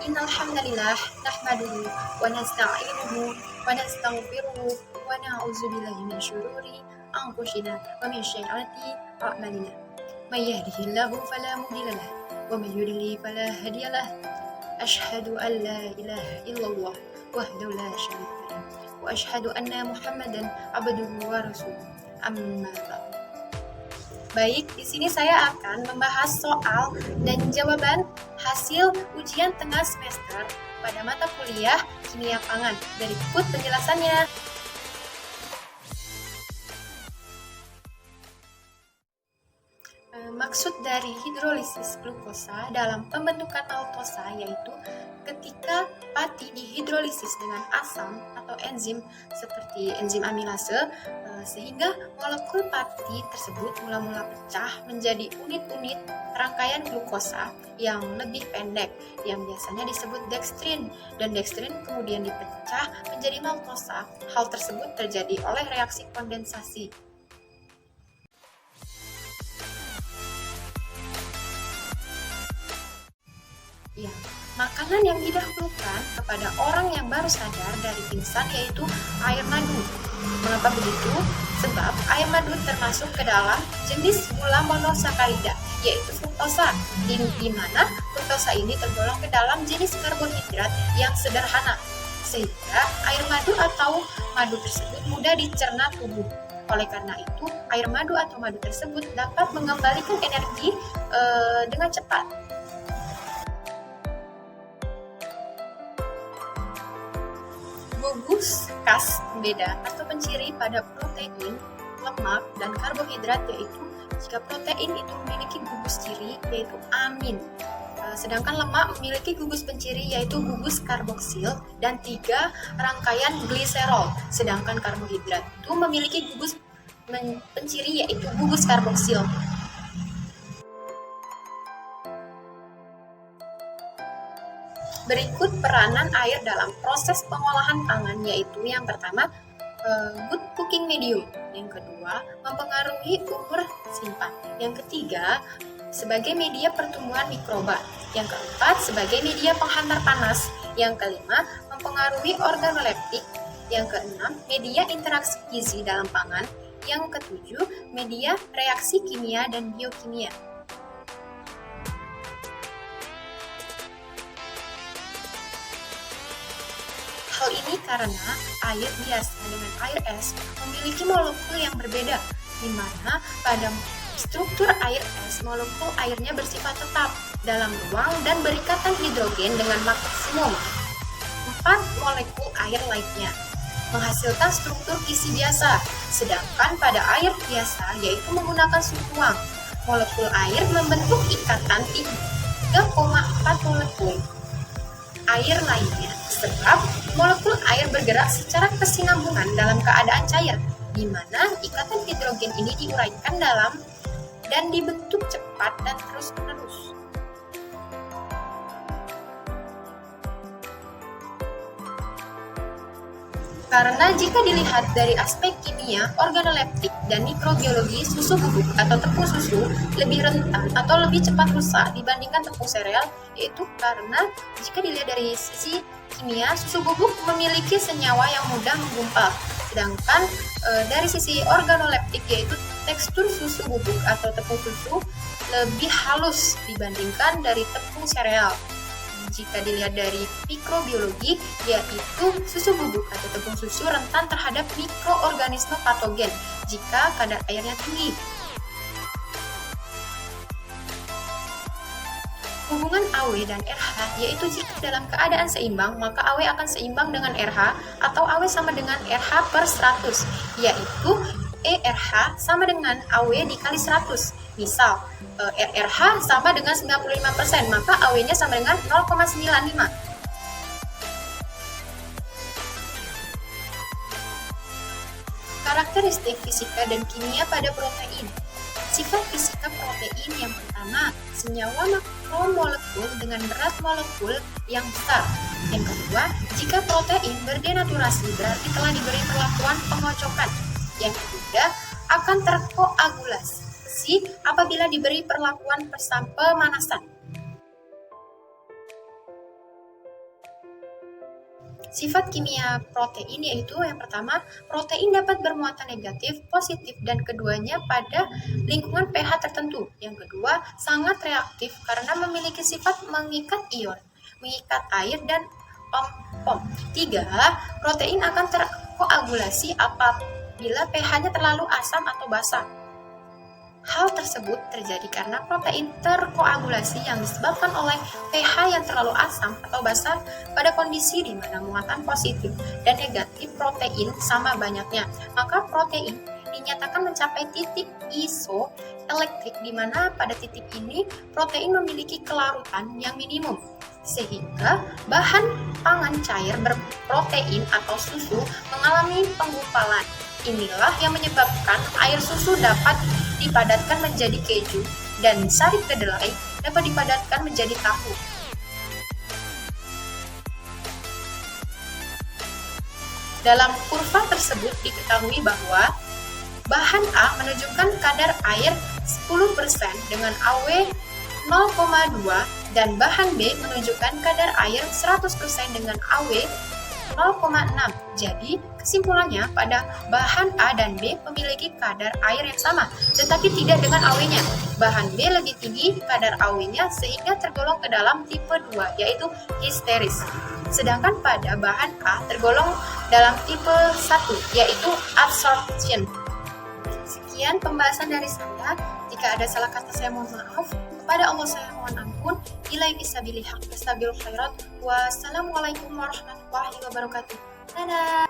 Innal hamdalillah nahmaduhu wa nasta'inuhu wa nastaghfiruhu wa na'udzu billahi min syururi anfusina wa min sayyiati a'malina. May yahdihillahu fala mudilla lahu wa may yudlil fala hadiya lahu. Asyhadu an la ilaha illallah wahdahu la syarika lahu wa asyhadu anna Muhammadan abduhu wa rasuluh. Amma ba'du. Baik, di sini saya akan membahas soal dan jawaban hasil ujian tengah semester pada mata kuliah Kimia Pangan. Berikut penjelasannya. Maksud dari hidrolisis glukosa dalam pembentukan maltosa yaitu ketika pati dihidrolisis dengan asam atau enzim seperti enzim amilase sehingga molekul pati tersebut mula-mula pecah menjadi unit-unit rangkaian glukosa yang lebih pendek yang biasanya disebut dekstrin, dan dekstrin kemudian dipecah menjadi maltosa. Hal tersebut terjadi oleh reaksi kondensasi. Ya, makanan yang didahulukan kepada orang yang baru sadar dari pingsan yaitu air madu. Mengapa begitu? Sebab air madu termasuk ke dalam jenis gula monosakarida, yaitu fruktosa, di mana fruktosa ini tergolong ke dalam jenis karbohidrat yang sederhana, sehingga air madu atau madu tersebut mudah dicerna tubuh. Oleh karena itu, air madu atau madu tersebut dapat mengembalikan energi dengan cepat. Gugus khas pembeda atau penciri pada protein, lemak, dan karbohidrat yaitu jika protein itu memiliki gugus ciri yaitu amin, sedangkan lemak memiliki gugus penciri yaitu gugus karboksil dan 3 rangkaian gliserol, sedangkan karbohidrat itu memiliki gugus penciri yaitu gugus karboksil. Berikut peranan air dalam proses pengolahan pangan yaitu yang pertama, good cooking medium, yang kedua, mempengaruhi umur simpan, yang ketiga, sebagai media pertumbuhan mikroba, yang keempat, sebagai media penghantar panas, yang kelima, mempengaruhi organoleptik, yang keenam, media interaksi gizi dalam pangan, yang ketujuh, media reaksi kimia dan biokimia. Hal ini karena air biasa dengan air es memiliki molekul yang berbeda, di mana pada struktur air es molekul airnya bersifat tetap dalam ruang dan berikatan hidrogen dengan maksimum 4 molekul air lainnya, menghasilkan struktur isi biasa. Sedangkan pada air biasa, yaitu menggunakan suhu ruang, molekul air membentuk ikatan 3,4 molekul air lainnya, sebab molekul air bergerak secara kesinambungan dalam keadaan cair, di mana ikatan hidrogen ini diuraikan dalam dan dibentuk cepat dan terus-menerus. Karena jika dilihat dari aspek kimia, organoleptik, dan mikrobiologi, susu bubuk atau tepung susu lebih rentan atau lebih cepat rusak dibandingkan tepung sereal, yaitu karena jika dilihat dari sisi kimia, susu bubuk memiliki senyawa yang mudah menggumpal, sedangkan dari sisi organoleptik yaitu tekstur susu bubuk atau tepung susu lebih halus dibandingkan dari tepung sereal. Jika dilihat dari mikrobiologi, yaitu susu bubuk atau tepung susu rentan terhadap mikroorganisme patogen jika kadar airnya tinggi. Hubungan AW dan RH yaitu jika dalam keadaan seimbang, maka AW akan seimbang dengan RH atau AW sama dengan RH per 100, yaitu ERH sama dengan AW dikali 100. Misal, RRH sama dengan 95%, maka AW-nya sama dengan 0,95. Karakteristik fisika dan kimia pada protein. Sifat fisika protein yang pertama, senyawa makromolekul dengan berat molekul yang besar. Yang kedua, jika protein berdenaturasi berarti telah diberi perlakuan pengocokan. Yang ketiga, akan terkoagulasi apabila diberi perlakuan pemanasan. Sifat kimia protein yaitu yang pertama, protein dapat bermuatan negatif, positif, dan keduanya pada lingkungan pH tertentu. Yang kedua, sangat reaktif karena memiliki sifat mengikat ion, mengikat air, dan pom. Tiga, protein akan terkoagulasi apabila pH-nya terlalu asam atau basa. Hal tersebut terjadi karena protein terkoagulasi yang disebabkan oleh pH yang terlalu asam atau basa pada kondisi di mana muatan positif dan negatif protein sama banyaknya. Maka protein dinyatakan mencapai titik isoelektrik di mana pada titik ini protein memiliki kelarutan yang minimum sehingga bahan pangan cair berprotein atau susu mengalami penggumpalan. Inilah yang menyebabkan air susu dapat dipadatkan menjadi keju dan sari kedelai dapat dipadatkan menjadi tahu. Dalam kurva tersebut diketahui bahwa bahan A menunjukkan kadar air 10% dengan AW 0,2 dan bahan B menunjukkan kadar air 100% dengan AW 0,6. Jadi, kesimpulannya pada bahan A dan B memiliki kadar air yang sama, tetapi tidak dengan AW-nya. Bahan B lebih tinggi kadar AW-nya sehingga tergolong ke dalam tipe 2, yaitu histeris. Sedangkan pada bahan A tergolong dalam tipe 1, yaitu absorption. Sekian pembahasan dari saya. Jika ada salah kata saya mohon maaf. Kepada Allah saya mohon ampun. Ilaihi sabilil haq wastabil khairat. Wassalamualaikum warahmatullahi wabarakatuh. Dadah.